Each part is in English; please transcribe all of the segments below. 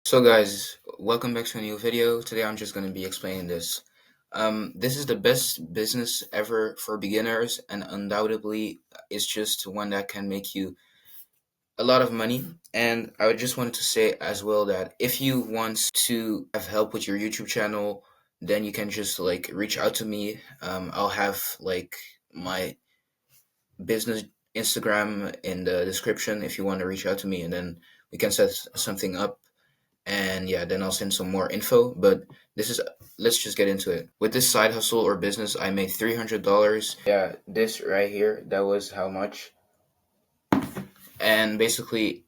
So guys, welcome back to a new video. Today I'm just going to be explaining this. This is the best business ever for beginners, and undoubtedly it's just one that can make you a lot of money. And I would just wanted to say as well that if you want to have help with your YouTube channel, then you can just reach out to me. I'll have my business Instagram in the description if you want to reach out to me, and then we can set something up. And yeah, then I'll send some more info. But this is let's just get into it. With this side hustle or business, I made $300. Yeah, this right here, that was how much. And basically,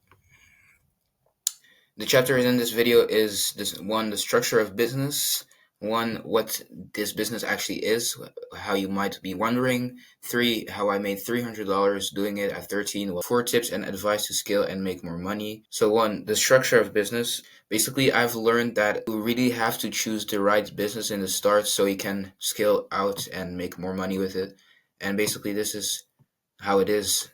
the chapter in this video is this one, the structure of business. One, what this business actually is, how you might be wondering. Three, how I made $300 doing it at 13. Well, four tips and advice to scale and make more money. So one, the structure of business. Basically, I've learned that you really have to choose the right business in the start so you can scale out and make more money with it. And basically, this is how it is.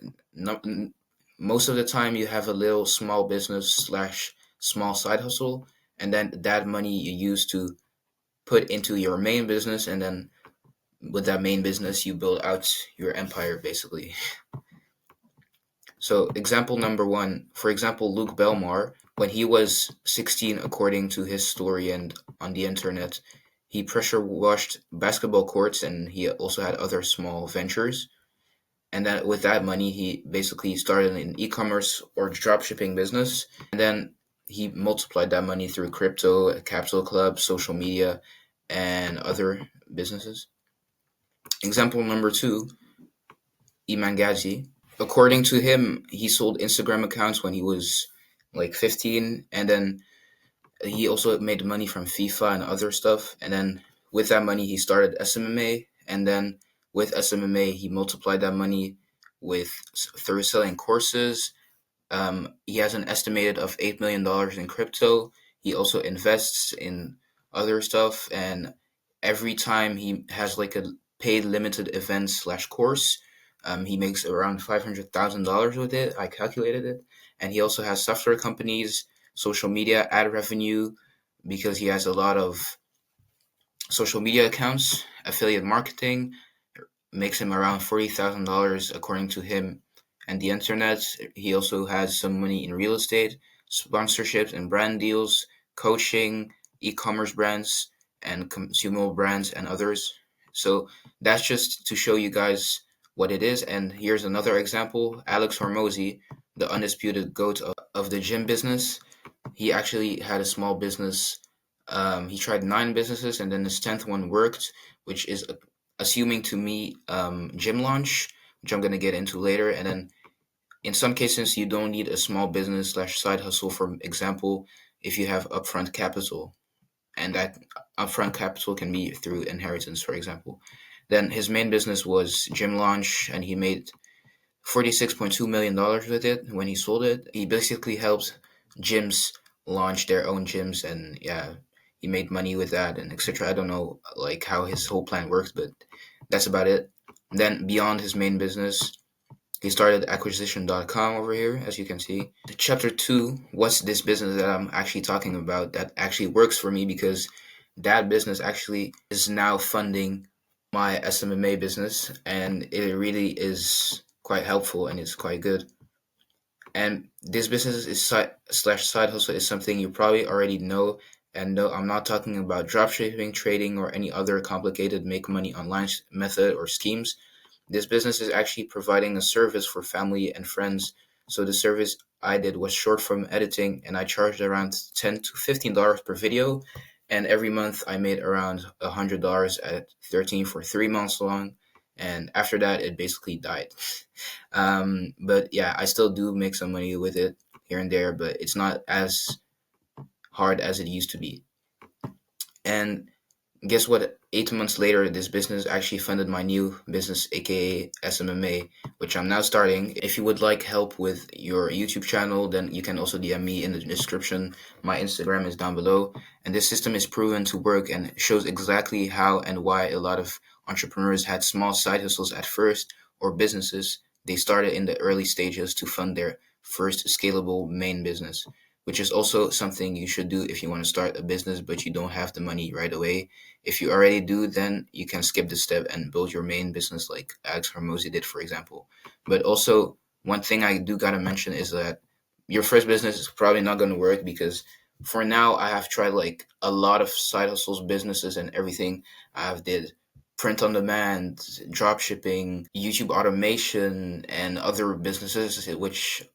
Most of the time, you have a little small business slash small side hustle, and then that money you use to put into your main business, and then with that main business you build out your empire basically. So example number one, for example, Luke Belmar, when he was 16, according to his story and on the internet, he pressure washed basketball courts, and he also had other small ventures. And then with that money, he basically started an e-commerce or dropshipping business. And then he multiplied that money through crypto, Capital Club, social media, and other businesses. Example number two, Iman Ghazi. According to him, he sold Instagram accounts when he was like 15, and then he also made money from FIFA and other stuff. And then with that money, he started SMMA, and then with SMMA, he multiplied that money through selling courses. He has an estimated of $8 million in crypto. He also invests in other stuff, and every time he has like a paid limited event slash course, he makes around $500,000 with it. I calculated it, and he also has software companies, social media ad revenue, because he has a lot of social media accounts. Affiliate marketing makes him around $40,000 according to him and the internet. He also has some money in real estate, sponsorships and brand deals, coaching, e-commerce brands, and consumable brands and others. So that's just to show you guys what it is. And here's another example. Alex Hormozi, the undisputed GOAT of the gym business. He actually had a small business. He tried 9 businesses, and then his 10th one worked, which is assuming to me gym launch, which I'm going to get into later. And then in some cases, you don't need a small business slash side hustle. For example, if you have upfront capital, and that upfront capital can be through inheritance, for example. Then his main business was gym launch, and he made $46.2 million with it when he sold it. He basically helped gyms launch their own gyms, and yeah, he made money with that and etc. I don't know like how his whole plan works, but that's about it. Then beyond his main business, he started acquisition.com over here, as you can see. Chapter 2, what's this business that I'm actually talking about that actually works for me, because that business actually is now funding my SMMA business, and it really is quite helpful and it's quite good. And this business is side hustle is something you probably already know. And no, I'm not talking about dropshipping, trading, or any other complicated make money online method or schemes. This business is actually providing a service for family and friends. So the service I did was short form editing, and I charged around $10 to $15 per video. And every month I made around $100 at 13 for 3 months long. And after that, it basically died. But yeah, I still do make some money with it here and there, but it's not as hard as it used to be. And guess what? 8 months later, this business actually funded my new business, aka SMMA, which I'm now starting. If you would like help with your YouTube channel, then you can also DM me in the description. My Instagram is down below. And this system is proven to work and shows exactly how and why a lot of entrepreneurs had small side hustles at first, or businesses they started in the early stages to fund their first scalable main business. which is also something you should do if you want to start a business but you don't have the money right away. If you already do, then you can skip this step and build your main business like Alex Hormozy did, for example. But also, one thing I do gotta mention is that your first business is probably not gonna work because for now I have tried like a lot of side hustles, businesses, and everything. I've did print on demand, drop shipping, YouTube automation, and other businesses, which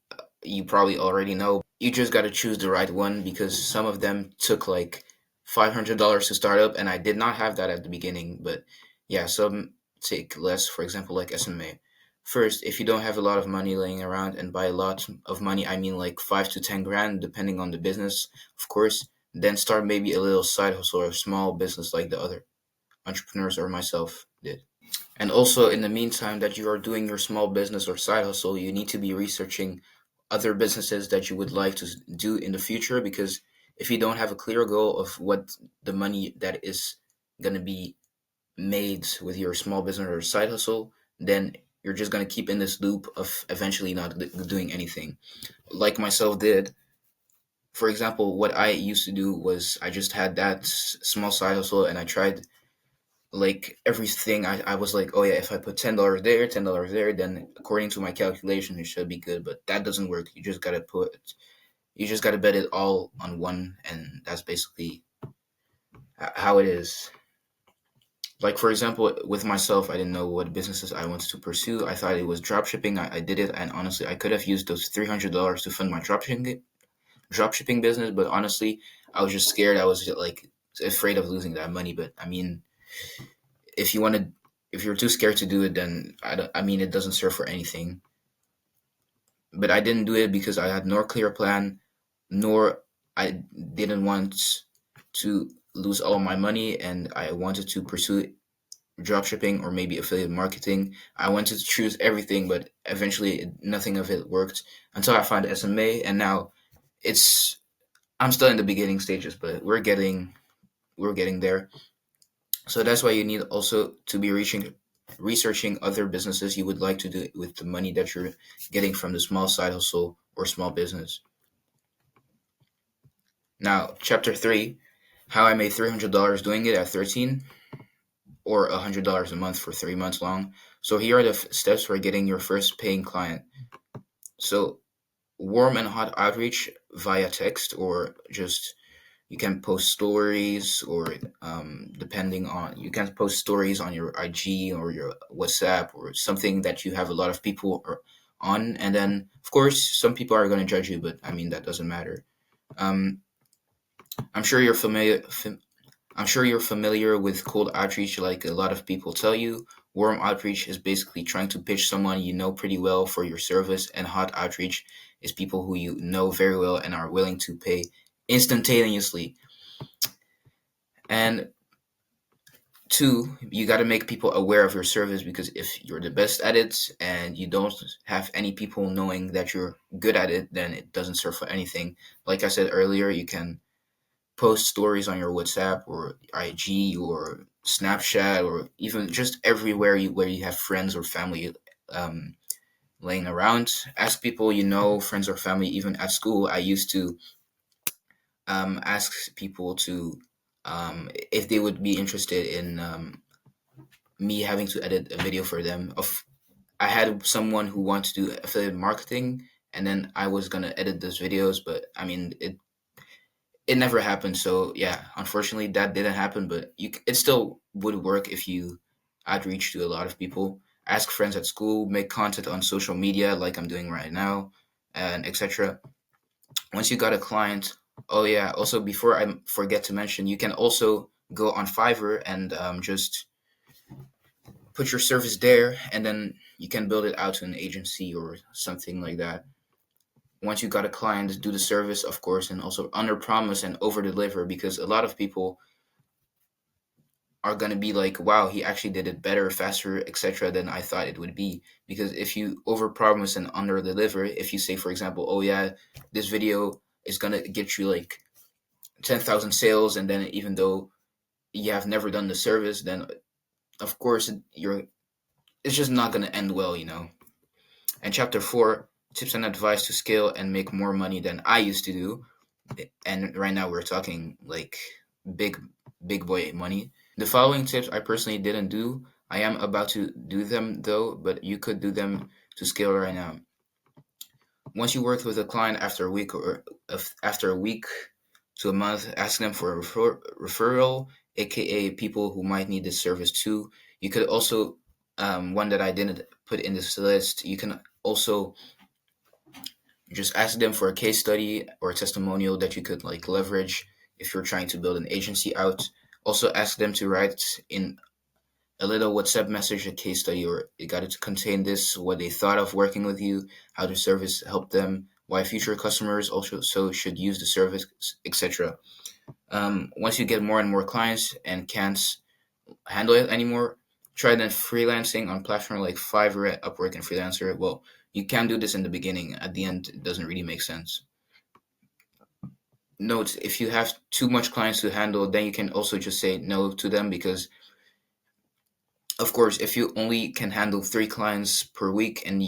you probably already know. You just got to choose the right one because some of them took like $500 to start up, and I did not have that at the beginning. But yeah, some take less, for example, like SMA. First, if you don't have a lot of money laying around, and by a lot of money, I mean like 5 to 10 grand, depending on the business, of course, then start maybe a little side hustle or a small business like the other entrepreneurs or myself did. And also, in the meantime, that you are doing your small business or side hustle, you need to be researching other businesses that you would like to do in the future. Because if you don't have a clear goal of what the money that is going to be made with your small business or side hustle, then you're just going to keep in this loop of eventually not doing anything. Like myself did. For example, what I used to do was I just had that small side hustle and I tried like everything. I was like, oh yeah, if I put $10 there, then according to my calculation it should be good, but that doesn't work. You just gotta bet it all on one, and that's basically how it is. Like for example, with myself, I didn't know what businesses I wanted to pursue. I thought it was drop shipping. I did it, and honestly I could have used those $300 to fund my drop shipping business, but honestly I was just scared. I was like afraid of losing that money. But I mean, if you want to, if you're too scared to do it, then I mean, it doesn't serve for anything. But I didn't do it because I had no clear plan, nor I didn't want to lose all my money, and I wanted to pursue dropshipping or maybe affiliate marketing. I wanted to choose everything, but eventually nothing of it worked until I found SMA, and now it's I'm still in the beginning stages, but we're getting there. So that's why you need also to be researching other businesses you would like to do with the money that you're getting from the small side hustle or small business. Now, chapter 3, how I made $300 doing it at 13 or $100 a month for 3 months long. So here are the steps for getting your first paying client. So warm and hot outreach via text, or just you can post stories, or depending on, you can post stories on your IG or your WhatsApp or something that you have a lot of people on, and then of course some people are going to judge you, but I mean that doesn't matter. um, I'm sure you're familiar. I'm sure you're familiar with cold outreach, like a lot of people tell you. Warm outreach is basically trying to pitch someone you know pretty well for your service, and hot outreach is people who you know very well and are willing to pay instantaneously. And two, you got to make people aware of your service, because if you're the best at it and you don't have any people knowing that you're good at it, then it doesn't serve for anything. Like I said earlier, you can post stories on your WhatsApp or IG or Snapchat, or even just everywhere where you have friends or family um, laying around. Ask people you know, friends or family, even at school. I used to ask people to if they would be interested in me having to edit a video for them. I had someone who wanted to do affiliate marketing, and then I was gonna edit those videos, but I mean it never happened. So yeah, unfortunately that didn't happen. But it still would work if you outreach to a lot of people, ask friends at school, make content on social media like I'm doing right now, and etc. Once you got a client, oh yeah, also before I forget to mention, you can also go on Fiverr and just put your service there, and then you can build it out to an agency or something like that. Once you got a client, do the service, of course, and also under promise and over deliver, because a lot of people are going to be like, wow, he actually did it better, faster, etc., than I thought it would be. Because if you over promise and under deliver, if you say, for example, oh yeah, this video is going to get you like 10,000 sales, and then even though you have never done the service, then of course it's just not going to end well. And chapter 4, tips and advice to scale and make more money than I used to do. and right now we're talking like big big boy money. The following tips I personally didn't do. I am about to do them though, but you could do them to scale right now. Once you worked with a client after a week or after a week to a month, ask them for a referral, aka people who might need this service too. You could also, one that I didn't put in this list, you can also just ask them for a case study or a testimonial that you could like leverage if you're trying to build an agency out. Also, ask them to write in a little WhatsApp message, a case study, or it got to contain this, what they thought of working with you, how the service helped them, why future customers also should use the service, etc. Once you get more and more clients and can't handle it anymore, try then freelancing on platforms like Fiverr, Upwork, and Freelancer. Well, you can do this in the beginning. At the end, it doesn't really make sense. Note, if you have too much clients to handle, then you can also just say no to them because of course, if you only can handle 3 clients per week and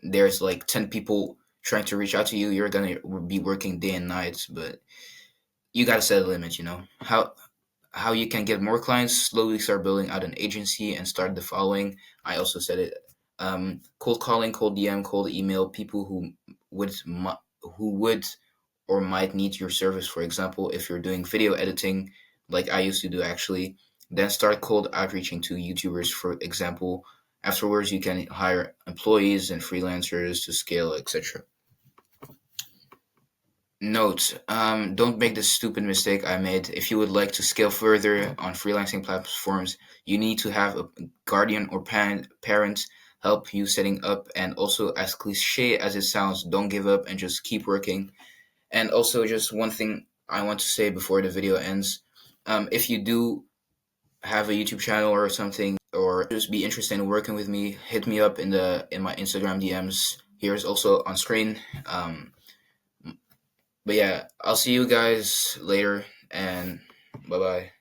there's like 10 people trying to reach out to you, you're gonna be working day and night. But you gotta set a limit. How you can get more clients? Slowly start building out an agency and start the following. I also said it. Cold calling, cold DM, cold email, people would who would or might need your service. For example, if you're doing video editing, like I used to do actually, then start cold outreaching to YouTubers, for example. Afterwards, you can hire employees and freelancers to scale, etc. Note, don't make the stupid mistake I made. If you would like to scale further on freelancing platforms, you need to have a guardian or parent help you setting up. And also, as cliche as it sounds, don't give up and just keep working. And also, just one thing I want to say before the video ends. If you do have a YouTube channel or something, or just be interested in working with me, hit me up in my Instagram DMs. Here's also on screen. But yeah, I'll see you guys later, and bye bye.